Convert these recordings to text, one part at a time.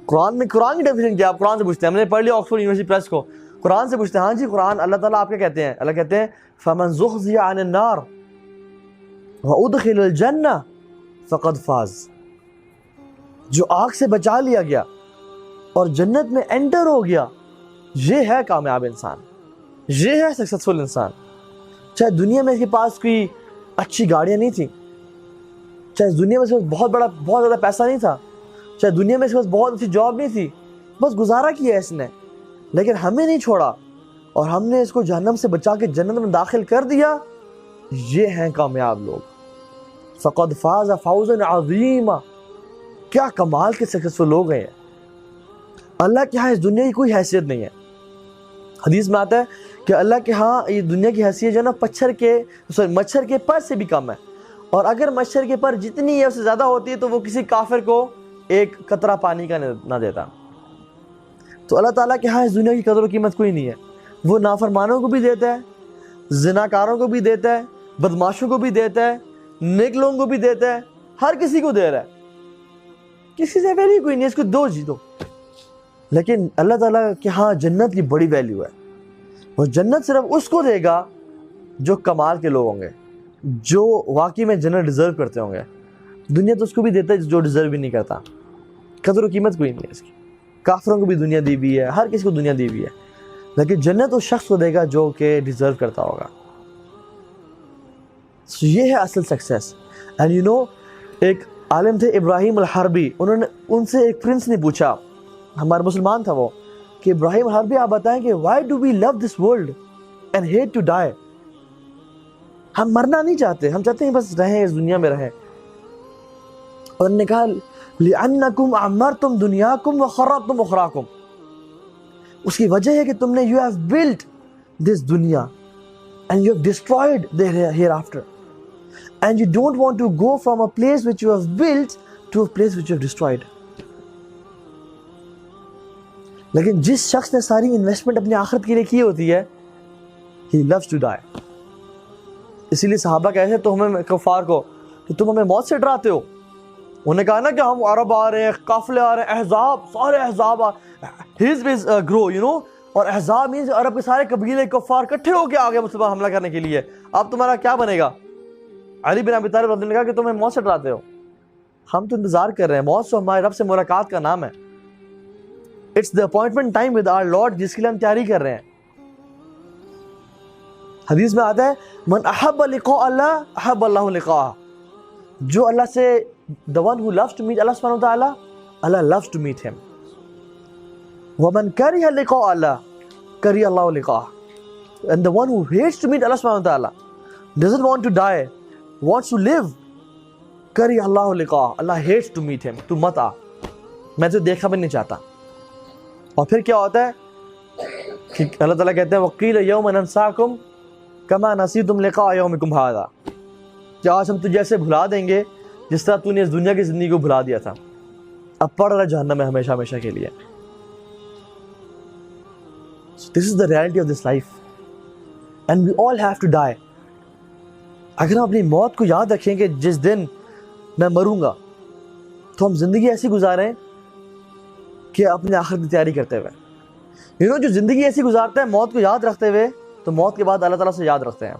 قرآن میں قرآن کی ڈیفینیشن کیا؟ آپ قرآن سے پوچھتے ہیں، ہم نے پڑھ لیا آکسفورڈ یونیورسٹی پریس کو، قرآن سے پوچھتے ہیں، ہاں جی قرآن اللہ تعالیٰ آپ کیا کہتے ہیں؟ اللہ کہتے ہیں فَمَنْ زُحْزِحَ عَنِ النَّارِ وَأُدْخِلَ الْجَنَّةَ فَقَدْ فَازَ، جو آگ سے بچا لیا گیا اور جنت میں انٹر ہو گیا، یہ ہے کامیاب انسان، یہ ہے سکسیسفل انسان۔ چاہے دنیا میں اس کے پاس کوئی اچھی گاڑیاں نہیں تھیں، چاہے دنیا میں اس کے پاس بہت زیادہ پیسہ نہیں تھا، چاہے دنیا میں اس کے پاس بہت اچھی جاب نہیں تھی، بس گزارا کیا اس نے، لیکن ہمیں نہیں چھوڑا اور ہم نے اس کو جہنم سے بچا کے جنت میں داخل کر دیا، یہ ہیں کامیاب لوگ۔ فقد فاز فوزا عظیما، کیا کمال کے سکسیسفل لوگ ہیں۔ اللہ کے ہاں اس دنیا کی کوئی حیثیت نہیں ہے۔ حدیث میں آتا ہے کہ اللہ کے ہاں یہ دنیا کی حیثیت جو ہے نا مچھر کے پر سے بھی کم ہے، اور اگر مچھر کے پر جتنی ہے اس سے زیادہ ہوتی ہے تو وہ کسی کافر کو ایک قطرہ پانی کا نہ دیتا۔ تو اللہ تعالیٰ کے ہاں اس دنیا کی قدر و قیمت کوئی نہیں ہے۔ وہ نافرمانوں کو بھی دیتا ہے، زناکاروں کو بھی دیتا ہے، بدماشوں کو بھی دیتا ہے، نیک لوگوں کو بھی دیتا ہے، ہر کسی کو دے رہا ہے، کسی سے ویلیو کوئی نہیں، اس کو دو جی دو۔ لیکن اللہ تعالیٰ کے ہاں جنت کی بڑی ویلیو ہے، اور جنت صرف اس کو دے گا جو کمال کے لوگ ہوں گے، جو واقعی میں جنت ڈیزرو کرتے ہوں گے۔ دنیا تو اس کو بھی دیتا ہے جو ڈیزرو بھی نہیں کرتا، قدر و قیمت کوئی نہیں ہے اس کی۔ کافروں کو بھی دنیا دی ہوئی ہے، ہر کسی کو دنیا دی ہوئی ہے، لیکن جنت اس شخص کو دے گا جو کہ ڈیزرو کرتا ہوگا۔ یہ ہے اصل سکسیس۔ اینڈ یو نو، ایک عالم تھے ابراہیم الحربی، ان سے ایک پرنس نے پوچھا، ہمارا مسلمان تھا وہ، کہ ابراہیم الحربی آپ بتائیں کہ why do we love this world and hate to die؟ ہم مرنا نہیں چاہتے، ہم چاہتے ہیں بس رہیں، اس دنیا میں رہیں۔ اور انہوں نے کہا لِأَنَّكُمْ عَمَّرْتُمْ دُنْيَاكُمْ وَخَرَّبْتُمْ أُخْرَاكُمْ، اس کی وجہ ہے کہ تم نے you have built this dunya and you have destroyed the hereafter and you don't want to go from a place which you have built to a place which you have destroyed۔ لیکن جس شخص نے ساری investment اپنی آخرت کے لیے کی ہوتی ہے، he loves to die۔ اسی لیے صحابہ کہتے ہیں تو ہمیں کفار کو کہ تم ہمیں موت سے ڈراتے ہو۔ انہوں نے کہا نا کہ ہم عرب آ رہے ہیں، قافلے آ رہے ہیں، احزاب، سارے احزاب حزب گرو یو نو، اور احزاب مینز عرب کے سارے قبیلے کفار اکٹھے ہو کے آگے مسلمان حملہ کرنے کے لیے، اب تمہارا کیا بنے گا؟ علی بن ابی طالب رضی اللہ عنہ نے کہا کہ تمہیں موت سے ڈراتے ہو، ہم تو انتظار کر رہے ہیں، موت تو ہمارے رب سے ملاقات کا نام ہے، it's the appointment time with our Lord، جس کے لیے ہم تیاری کر رہے ہیں۔ حدیث میں آتا ہے من احب لقاء اللہ احب اللہ لقاءہ، جو اللہ سے the one who loves to meet Allah subhanahu wa ta'ala, Allah loves to meet him۔ ومن كره لقاء اللہ كره اللہ لقاءہ، and the one who hates to meet Allah subhanahu wa ta'ala, doesn't want to die, wants to live، كره اللہ لقاءہ، Allah hates to meet him، تو مت آ، میں تو دیکھا بھی نہیں چاہتا۔ اور پھر کیا ہوتا ہے کہ اللہ تعالیٰ کہتے ہیں وَقِيلَ يَوْمَ نَنْسَاكُمْ كَمَا نَسِيتُمْ لِقَاءَ يَوْمِكُمْ هَذَا، کہ آج ہم تجھے ایسے بھلا دیں گے جس طرح تو نے اس دنیا کی زندگی کو بھلا دیا تھا، اب پڑ رہا جہنم میں ہمیشہ ہمیشہ کے لیے۔ So this is the reality of this life and we all have to die۔ اگر ہم اپنی موت کو یاد رکھیں کہ جس دن میں مروں گا، تو ہم زندگی ایسی گزاریں کہ اپنے آخرت کی تیاری کرتے ہوئے۔ جو زندگی ایسی گزارتا ہے موت کو یاد رکھتے ہوئے، تو موت کے بعد اللہ تعالیٰ سے یاد رکھتے ہیں،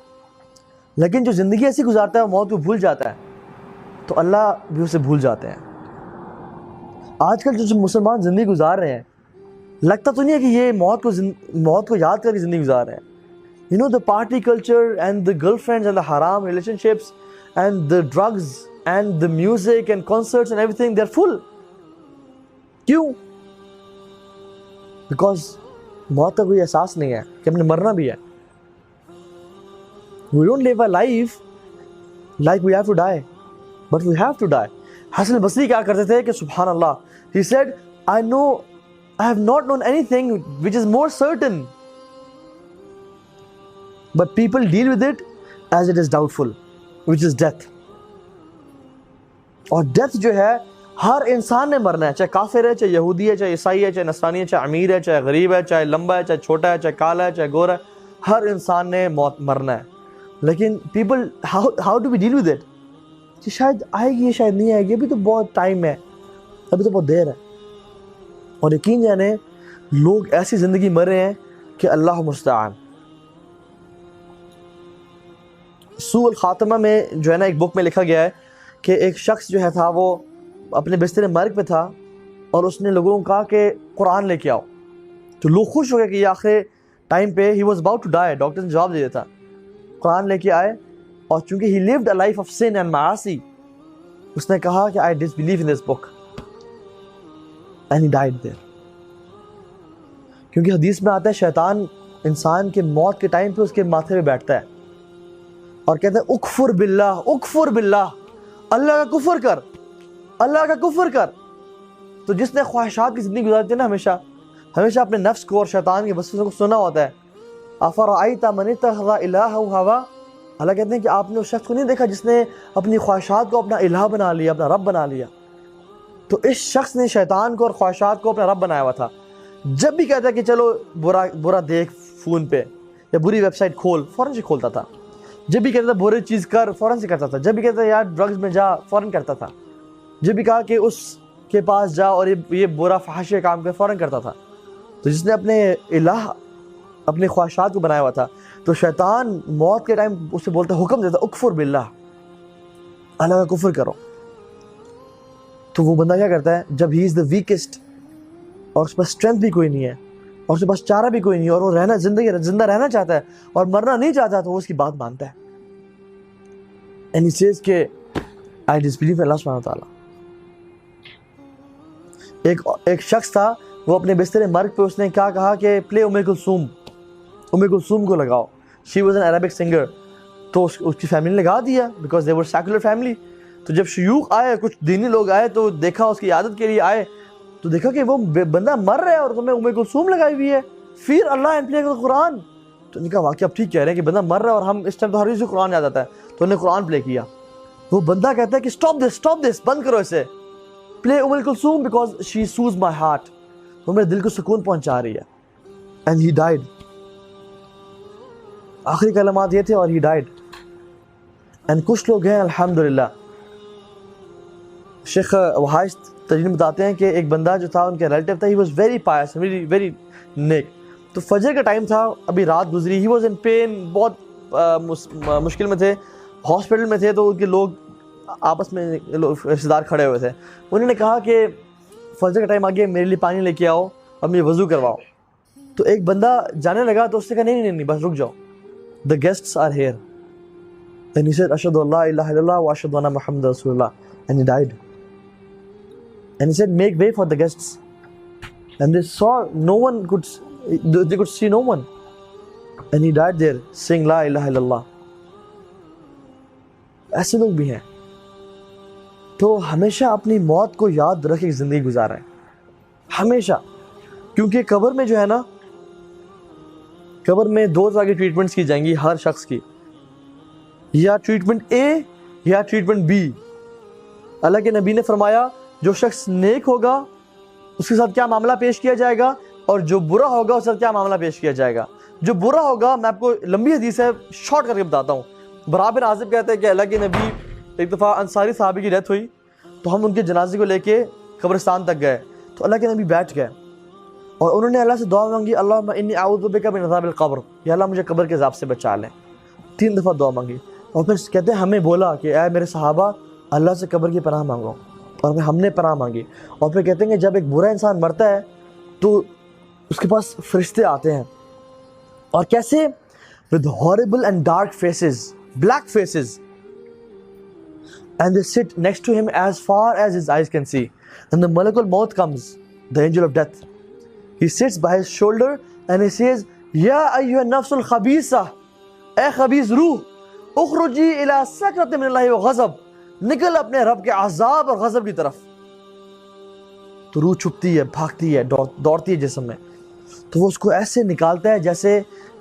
لیکن جو زندگی ایسی گزارتا ہے موت کو بھول جاتا ہے، تو اللہ بھی اسے بھول جاتے ہیں۔ آج کل جو مسلمان زندگی گزار رہے ہیں، لگتا تو نہیں ہے کہ یہ موت کو یاد کر کے زندگی گزار رہے ہیں۔ the party culture and the girlfriends and the haram relationships and the drugs and the music and concerts and everything, they're full۔ کیوں؟ بیکاز موت کا کوئی احساس نہیں ہے کہ ہم نے مرنا بھی ہے۔ We don't live a life like we have to die, but we have to die۔ حسن البصری کیا کرتے تھے کہ سبحان اللہ، he said I have not known anything which is more certain, but people deal with it as it is doubtful, which is death۔ اور death جو ہے ہر انسان نے مرنا ہے، چاہے کافر ہے، چاہے یہودی ہے، چاہے عیسائی ہے، چاہے نصرانی ہے، چاہے امیر ہے، چاہے غریب ہے، چاہے لمبا ہے، چاہے چھوٹا ہے، چاہے کالا ہے، چاہے گورا ہے، ہر انسان نے مرنا ہے۔ لیکن people how do we deal with it? کہ شاید آئے گی، شاید نہیں آئے گی، ابھی تو بہت ٹائم ہے، ابھی تو بہت دیر ہے۔ اور یقین جانے لوگ ایسی زندگی مر رہے ہیں کہ اللہ مستعان. سوء الخاتمہ میں جو ہے نا ایک بک میں لکھا گیا ہے کہ ایک شخص جو ہے تھا وہ اپنے بستر مرگ پہ تھا اور اس نے لوگوں کو کہا کہ قرآن لے کے آؤ. تو لوگ خوش ہو گئے کہ یہ آخر ٹائم پہ ہی was about to die, doctor نے جواب دے دیا تھا. قرآن لے کے آئے اور چونکہ he lived a life of sin and معاصی، اس نے کہا کہ I disbelieve in this book and he died there. کیونکہ حدیث میں آتا ہے شیطان انسان کے موت کے ٹائم پہ اس کے ماتھے پہ بیٹھتا ہے اور کہتا ہے اکفر باللہ، اکفر باللہ، اللہ کا کفر کر، اللہ کا کفر کر. تو جس نے خواہشات کی زندگی گزارتی ہے نا، ہمیشہ اپنے نفس کو اور شیطان کے وسوسوں کو سنا ہوتا ہے. افرأیت من اتخذ الہہ ہوا، اللہ کہتے ہیں کہ آپ نے اس شخص کو نہیں دیکھا جس نے اپنی خواہشات کو اپنا الہ بنا لیا، اپنا رب بنا لیا. تو اس شخص نے شیطان کو اور خواہشات کو اپنا رب بنایا ہوا تھا. جب بھی کہتا ہے کہ چلو برا دیکھ فون پہ یا بری ویب سائٹ کھول، فوراً سے کھولتا تھا. جب بھی کہتا تھا بری چیز کر، فوراً سے کرتا تھا. جب بھی کہتا تھا یار ڈرگز میں جا، فوراً کرتا تھا. جب بھی کہا کہ اس کے پاس جا اور یہ برا فحاشی کام کر، فوراً کرتا تھا. تو جس نے اپنے الہ اپنے خواہشات کو بنایا ہوا تھا، تو شیطان موت کے ٹائم اسے بولتا، حکم دیتا اکفر باللہ، اللہ کا کفر کرو. تو وہ بندہ کیا کرتا ہے جب ہی از دا ویکسٹ اور اس پاس اسٹرینتھ بھی کوئی نہیں ہے اور اس کے پاس چارہ بھی کوئی نہیں ہے اور وہ زندہ رہنا چاہتا ہے اور مرنا نہیں چاہتا، تو وہ اس کی بات مانتا ہے. اینڈ ہی سیز کہ آئی ڈسبلیو اللہ سبحانہ وتعالیٰ. ایک شخص تھا، وہ اپنے بستر مرگ پہ اس نے کیا کہا کہ پلے ام کلثوم کو لگاؤ. She was an Arabic singer. تو اس کی فیملی نے لگا دیا because they were secular family. تو جب شیوخ آئے، کچھ دینی لوگ آئے تو دیکھا، اس کی عادت کے لیے آئے تو دیکھا کہ وہ بندہ مر رہا ہے اور تمہیں ام کلثوم لگائی ہوئی ہے، فیر اللہ اینڈ پلے قرآن. تو نے کہا واقعی اب ٹھیک کہہ رہے ہیں کہ بندہ مر رہا ہے اور ہم اس ٹائم تو ہر چیز قرآن یاد آتا ہے. تو انہوں نے قرآن پلے کیا. وہ بندہ کہتا ہے کہ اسٹاپ دس، بند کرو اسے، play Umm Kulthum because she سوز مائی ہارٹ، وہ میرے دل کو سکون پہنچا رہی ہے. And he died. آخری کلمات یہ تھے اور ہی ڈائڈ. اینڈ کچھ لوگ ہیں الحمدللہ، شیخ وحائش تجربہ بتاتے ہیں کہ ایک بندہ جو تھا ان کے ریلیٹیو تھا، he was very pious, very نیک. تو فجر کا ٹائم تھا، ابھی رات گزری، ہی واز ان پین، بہت مشکل میں تھے، ہاسپٹل میں تھے. تو ان کے لوگ آپس میں رشتے دار کھڑے ہوئے تھے. انہوں نے کہا کہ فجر کا ٹائم آ گیا، میرے لیے پانی لے کے آؤ اور مجھے وضو کرواؤ. تو ایک بندہ جانے لگا تو اس نے کہا نہیں بس رک جاؤ، the guests are here. Then he said ashhadu an la ilaha illallah wa ashhadu anna muhammadan rasulullah, and he died. And he said make way for the guests, and they saw no one they could see no one, and he died there saying la ilaha illallah. ایسے لوگ بھی ہیں. تو ہمیشہ اپنی موت کو یاد رکھ کے زندگی گزاریں ہمیشہ، کیونکہ قبر میں جو ہے نا، قبر میں دو طرح کی ٹریٹمنٹس کی جائیں گی ہر شخص کی، یا ٹریٹمنٹ اے یا ٹریٹمنٹ بی. اللہ کے نبی نے فرمایا جو شخص نیک ہوگا اس کے ساتھ کیا معاملہ پیش کیا جائے گا، اور جو برا ہوگا اس کے ساتھ کیا معاملہ پیش کیا جائے گا. جو برا ہوگا، میں آپ کو لمبی حدیث ہے شارٹ کر کے بتاتا ہوں. برا بن عازب کہتے ہیں کہ اللہ کے نبی، ایک دفعہ انصاری صحابی کی ڈیتھ ہوئی تو ہم ان کے جنازے کو لے کے قبرستان تک گئے. تو اللہ کے نبی بیٹھ گئے اور انہوں نے اللہ سے دعا مانگی، اللہم انی اعوذ بک من عذاب القبر، یا اللہ مجھے قبر کے عذاب سے بچا لیں. 3 دفعہ دعا مانگی. اور پھر کہتے ہیں ہمیں بولا کہ اے میرے صحابہ اللہ سے قبر کی پناہ مانگو، اور پھر ہم نے پناہ مانگی. اور پھر کہتے ہیں کہ جب ایک برا انسان مرتا ہے تو اس کے پاس فرشتے آتے ہیں، اور کیسے؟ with horrible and dark faces, black faces, and they sit next to him as far as his eyes can see. And the Malakul Maut comes, the angel of death. He sits by his shoulder and he says, Ya ayyuha nafsul khabisa, اے خبیث روح، اخرجی الى سکرت من اللہ و غضب، نکل اپنے رب کے عذاب اور غضب کی طرف. تو روح چھپتی ہے، بھاگتی ہے، دوڑتی ہے جسم میں. تو وہ اس کو ایسے نکالتا ہے جیسے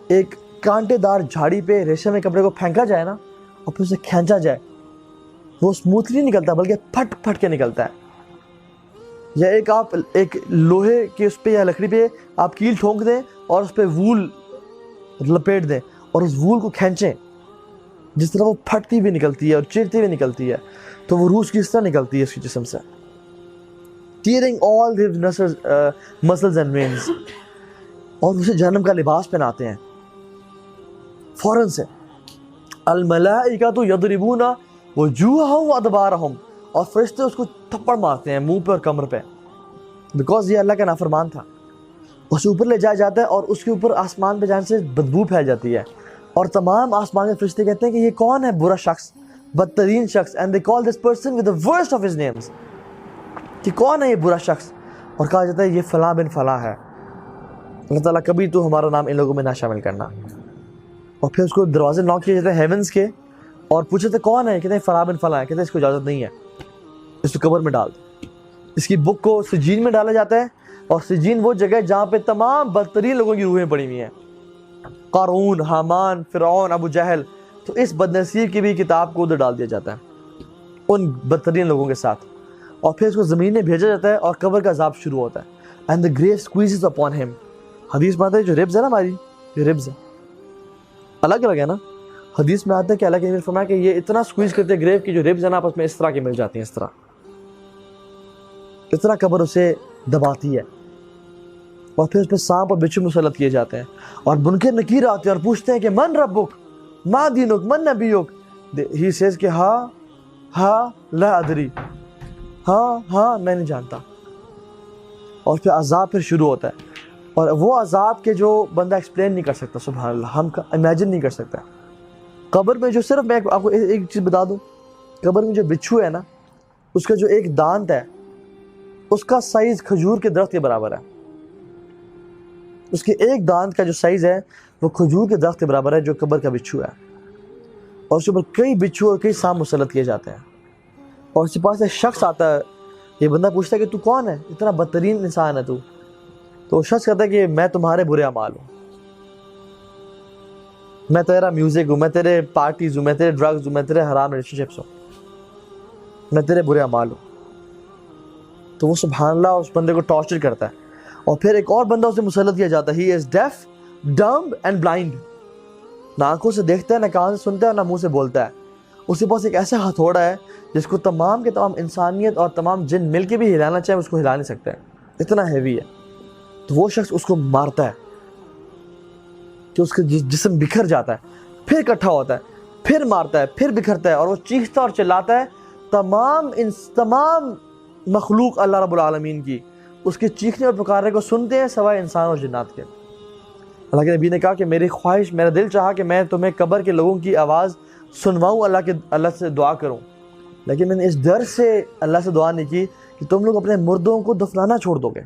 ایک کانٹے دار جھاڑی پہ ریشم کے کپڑے کو پھینکا جائے نا اور پھر اسے کھینچا جائے. وہ اسموتھلی نکلتا ہے بلکہ پھٹ پھٹ کے نکلتا ہے. یا آپ ایک لوہے کے اس پہ یا لکڑی پہ آپ کیل ٹھونک دیں اور اس پہ وول لپیٹ دیں اور اس وول کو کھینچیں، جس طرح وہ پھٹتی بھی نکلتی ہے اور چیرتی بھی نکلتی ہے، تو وہ روح کی اس طرح نکلتی ہے اس کے جسم سے. tearing all his muscles and veins, اور اسے جہنم کا لباس پہناتے ہیں فوراً سے. الملائکۃ یضربون وجوہہم وادبارہم, اور فرشتے اس کو تھپڑ مارتے ہیں منہ پہ اور کمر پہ, بیکاز یہ اللہ کا نافرمان تھا. اسے اوپر لے جایا جاتا ہے اور اس کے اوپر آسمان پہ جانے سے بدبو پھیل جاتی ہے, اور تمام آسمان کے فرشتے کہتے ہیں کہ یہ کون ہے برا شخص, بدترین شخص, and they call this person with the worst of his names, کہ کون ہے یہ برا شخص, اور کہا جاتا ہے یہ فلاں بن فلاں ہے. اللہ تعالیٰ کبھی تو ہمارا نام ان لوگوں میں نہ شامل کرنا. اور پھر اس کو دروازے ناک کیے جاتے ہیں ہیونس کے, اور پوچھتے تھے کون ہے, کہتے ہیں فلاں بن فلاں ہے, کہتے ہیں اس کو اجازت نہیں ہے, اس کو قبر میں ڈال دو. اس کی بک کو سجین میں ڈالا جاتا ہے, اور سجین وہ جگہ ہے جہاں پہ تمام بدترین لوگوں کی روحیں پڑی ہوئی ہیں, قارون, حامان, فرعون, ابو جہل. تو اس بدنصیب کی بھی کتاب کو ادھر ڈال دیا جاتا ہے ان بدترین لوگوں کے ساتھ, اور پھر اس کو زمین میں بھیجا جاتا ہے, اور قبر کا عذاب شروع ہوتا ہے. And the grave squeezes upon him. حدیث میں آتا ہے جو ربز ہے نا ہماری, جو ربز ہے الگ الگ ہے نا, حدیث میں آتا ہے کہ اللہ کے نبی نے فرمایا کہ یہ اتنا سکویز کرتے ہیں گریو کی جو ربز ہیں نا آپس میں اس طرح کے مل جاتی ہیں, اس طرح اتنا قبر اسے دباتی ہے. اور پھر اس پہ سانپ اور بچھو مسلط کیے جاتے ہیں, اور منکر نکیر آتے ہیں اور پوچھتے ہیں کہ من ربک, ما دینک, من نبیک. ہی سیز کہ ہاں لا ادری, ہاں میں نہیں جانتا. اور پھر عذاب پھر شروع ہوتا ہے, اور وہ عذاب کے جو بندہ ایکسپلین نہیں کر سکتا, سبحان اللہ, ہم امیجن نہیں کر سکتا. قبر میں جو صرف میں آپ کو ایک چیز بتا دوں, قبر میں جو بچھو ہے نا, اس کا جو ایک دانت ہے اس کا سائز کھجور کے درخت کے برابر ہے. اس کے ایک دانت کا جو سائز ہے وہ کھجور کے درخت کے برابر ہے, جو قبر کا بچھو ہے. اور اس کے اوپر کئی بچھو اور کئی سانپ مسلط کیے جاتے ہیں. اور اس کے پاس ایک شخص آتا ہے, یہ بندہ پوچھتا ہے کہ تو کون ہے, اتنا بدترین انسان ہے تو وہ شخص کہتا ہے کہ میں تمہارے برے اعمال ہوں, میں تیرا میوزک ہوں, میں تیرے پارٹیز ہوں, میں تیرے ڈرگز ہوں, میں تیرے حرام ریلیشن شپس ہوں, میں تیرے برے اعمال ہوں. تو وہ سبحان اللہ اس بندے کو ٹارچر کرتا ہے. اور پھر ایک اور بندہ اسے مسلط کیا جاتا ہے, ہی از ڈیف, ڈمب اینڈ بلائنڈ. نہ آنکھوں سے دیکھتا ہے, نہ کان سے سنتا ہے, نہ منہ سے بولتا ہے. اس کے پاس ایک ایسا ہتھوڑا ہے جس کو تمام کے تمام انسانیت اور تمام جن مل کے بھی ہلانا چاہے اس کو ہلا نہیں سکتے, اتنا ہیوی ہے. تو وہ شخص اس کو مارتا ہے کہ اس کا جسم بکھر جاتا ہے, پھر اکٹھا ہوتا ہے, پھر مارتا ہے, پھر بکھرتا ہے, اور وہ چیختا اور چلاتا ہے. تمام مخلوق اللہ رب العالمین کی اس کے چیخنے اور پکارنے کو سنتے ہیں سوائے انسان اور جنات کے. اللہ کے نبی نے کہا کہ میری خواہش, میرا دل چاہا کہ میں تمہیں قبر کے لوگوں کی آواز سنواؤں, اللہ سے دعا کروں, لیکن میں نے اس ڈر سے اللہ سے دعا نہیں کی کہ تم لوگ اپنے مردوں کو دفنانا چھوڑ دو گے.